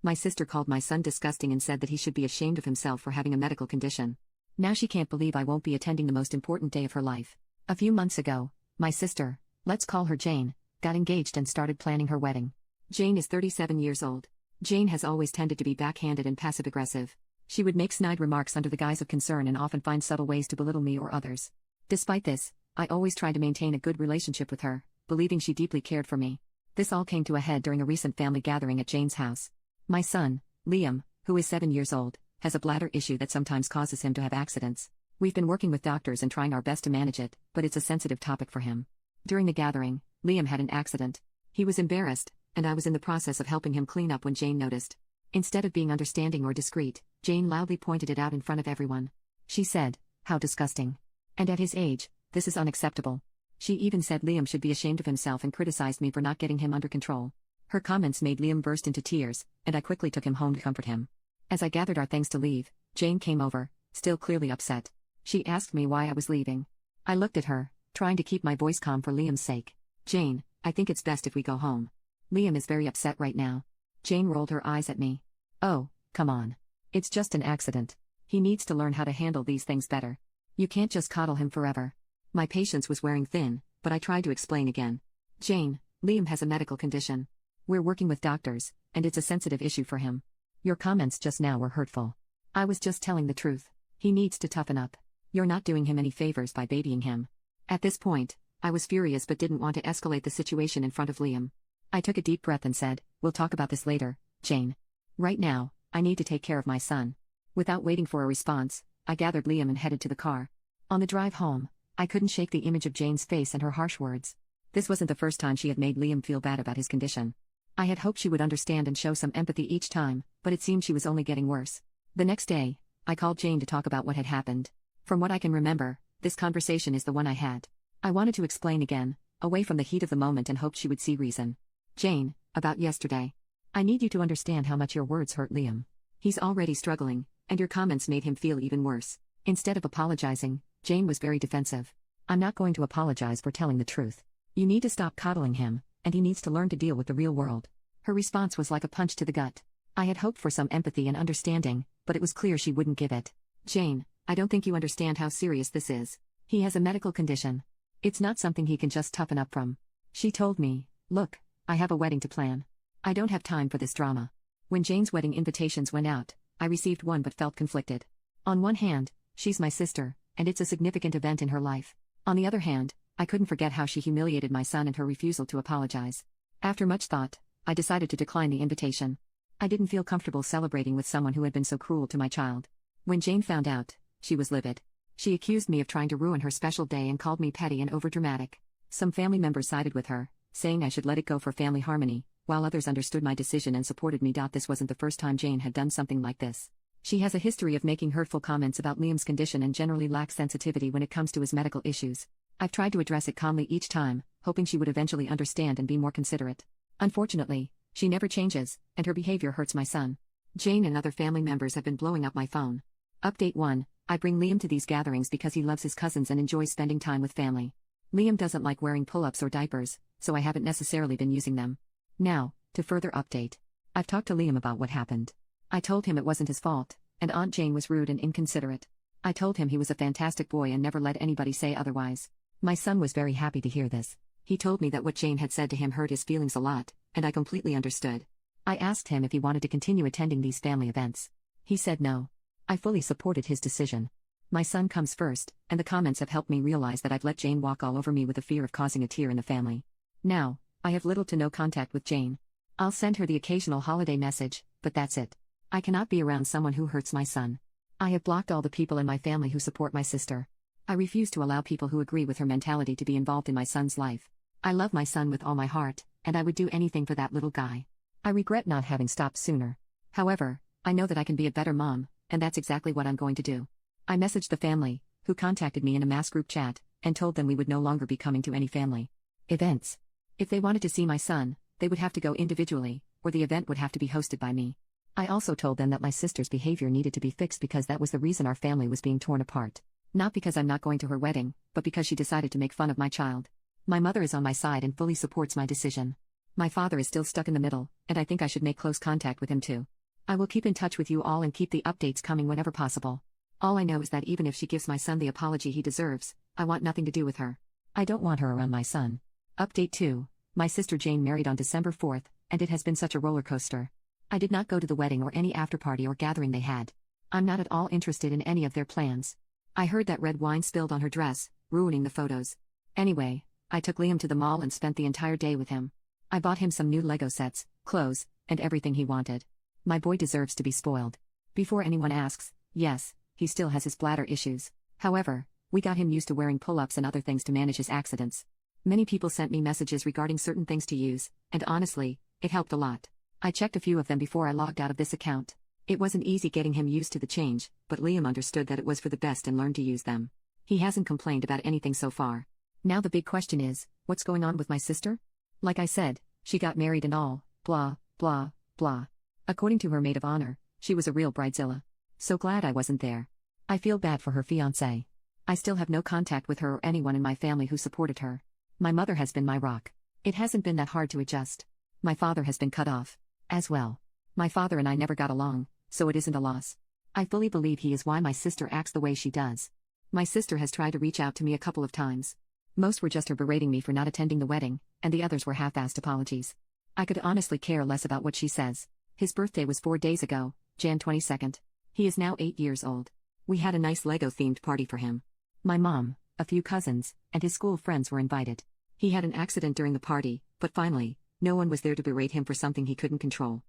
My sister called my son disgusting and said that he should be ashamed of himself for having a medical condition. Now she can't believe I won't be attending the most important day of her life. A few months ago, my sister, let's call her Jane, got engaged and started planning her wedding. Jane is 37 years old. Jane has always tended to be backhanded and passive-aggressive. She would make snide remarks under the guise of concern and often find subtle ways to belittle me or others. Despite this, I always tried to maintain a good relationship with her, believing she deeply cared for me. This all came to a head during a recent family gathering at Jane's house. My son, Liam, who is 7 years old, has a bladder issue that sometimes causes him to have accidents. We've been working with doctors and trying our best to manage it, but it's a sensitive topic for him. During the gathering, Liam had an accident. He was embarrassed, and I was in the process of helping him clean up when Jane noticed. Instead of being understanding or discreet, Jane loudly pointed it out in front of everyone. She said, "How disgusting. And at his age, this is unacceptable." She even said Liam should be ashamed of himself and criticized me for not getting him under control. Her comments made Liam burst into tears, and I quickly took him home to comfort him. As I gathered our things to leave, Jane came over, still clearly upset. She asked me why I was leaving. I looked at her, trying to keep my voice calm for Liam's sake. "Jane, I think it's best if we go home. Liam is very upset right now." Jane rolled her eyes at me. "Oh, come on. It's just an accident. He needs to learn how to handle these things better. You can't just coddle him forever." My patience was wearing thin, but I tried to explain again. "Jane, Liam has a medical condition. We're working with doctors, and it's a sensitive issue for him. Your comments just now were hurtful. I was just telling the truth. He needs to toughen up. You're not doing him any favors by babying him." At this point, I was furious but didn't want to escalate the situation in front of Liam. I took a deep breath and said, "We'll talk about this later, Jane. Right now, I need to take care of my son." Without waiting for a response, I gathered Liam and headed to the car. On the drive home, I couldn't shake the image of Jane's face and her harsh words. This wasn't the first time she had made Liam feel bad about his condition. I had hoped she would understand and show some empathy each time, but it seemed she was only getting worse. The next day, I called Jane to talk about what had happened. From what I can remember, this conversation is the one I had. I wanted to explain again, away from the heat of the moment, and hoped she would see reason. "Jane, about yesterday. I need you to understand how much your words hurt Liam. He's already struggling, and your comments made him feel even worse." Instead of apologizing, Jane was very defensive. "I'm not going to apologize for telling the truth. You need to stop coddling him, and he needs to learn to deal with the real world." Her response was like a punch to the gut. I had hoped for some empathy and understanding, but it was clear she wouldn't give it. "Jane, I don't think you understand how serious this is. He has a medical condition. It's not something he can just toughen up from." She told me, "Look, I have a wedding to plan. I don't have time for this drama." When Jane's wedding invitations went out, I received one but felt conflicted. On one hand, she's my sister, and it's a significant event in her life. On the other hand, I couldn't forget how she humiliated my son and her refusal to apologize. After much thought, I decided to decline the invitation. I didn't feel comfortable celebrating with someone who had been so cruel to my child. When Jane found out, she was livid. She accused me of trying to ruin her special day and called me petty and overdramatic. Some family members sided with her, saying I should let it go for family harmony, while others understood my decision and supported me. This wasn't the first time Jane had done something like this. She has a history of making hurtful comments about Liam's condition and generally lacks sensitivity when it comes to his medical issues. I've tried to address it calmly each time, hoping she would eventually understand and be more considerate. Unfortunately, she never changes, and her behavior hurts my son. Jane and other family members have been blowing up my phone. Update 1. I bring Liam to these gatherings because he loves his cousins and enjoys spending time with family. Liam doesn't like wearing pull-ups or diapers, so I haven't necessarily been using them. Now, to further update. I've talked to Liam about what happened. I told him it wasn't his fault, and Aunt Jane was rude and inconsiderate. I told him he was a fantastic boy and never let anybody say otherwise. My son was very happy to hear this. He told me that what Jane had said to him hurt his feelings a lot, and I completely understood. I asked him if he wanted to continue attending these family events. He said no. I fully supported his decision. My son comes first, and the comments have helped me realize that I've let Jane walk all over me with the fear of causing a tear in the family. Now, I have little to no contact with Jane. I'll send her the occasional holiday message, but that's it. I cannot be around someone who hurts my son. I have blocked all the people in my family who support my sister. I refuse to allow people who agree with her mentality to be involved in my son's life. I love my son with all my heart, and I would do anything for that little guy. I regret not having stopped sooner. However, I know that I can be a better mom, and that's exactly what I'm going to do. I messaged the family, who contacted me in a mass group chat, and told them we would no longer be coming to any family events. If they wanted to see my son, they would have to go individually, or the event would have to be hosted by me. I also told them that my sister's behavior needed to be fixed because that was the reason our family was being torn apart. Not because I'm not going to her wedding, but because she decided to make fun of my child. My mother is on my side and fully supports my decision. My father is still stuck in the middle, and I think I should make close contact with him too. I will keep in touch with you all and keep the updates coming whenever possible. All I know is that even if she gives my son the apology he deserves, I want nothing to do with her. I don't want her around my son. Update 2. My sister Jane married on December 4th, and it has been such a roller coaster. I did not go to the wedding or any after-party or gathering they had. I'm not at all interested in any of their plans. I heard that red wine spilled on her dress, ruining the photos. Anyway, I took Liam to the mall and spent the entire day with him. I bought him some new Lego sets, clothes, and everything he wanted. My boy deserves to be spoiled. Before anyone asks, yes, he still has his bladder issues. However, we got him used to wearing pull-ups and other things to manage his accidents. Many people sent me messages regarding certain things to use, and honestly, it helped a lot. I checked a few of them before I logged out of this account. It wasn't easy getting him used to the change, but Liam understood that it was for the best and learned to use them. He hasn't complained about anything so far. Now the big question is, what's going on with my sister? Like I said, she got married and all, blah, blah, blah. According to her maid of honor, she was a real bridezilla. So glad I wasn't there. I feel bad for her fiancé. I still have no contact with her or anyone in my family who supported her. My mother has been my rock. It hasn't been that hard to adjust. My father has been cut off. As well. My father and I never got along, so it isn't a loss. I fully believe he is why my sister acts the way she does. My sister has tried to reach out to me a couple of times. Most were just her berating me for not attending the wedding, and the others were half-assed apologies. I could honestly care less about what she says. His birthday was 4 days ago, Jan 22nd. He is now 8 years old. We had a nice Lego-themed party for him. My mom, a few cousins, and his school friends were invited. He had an accident during the party, but finally, no one was there to berate him for something he couldn't control.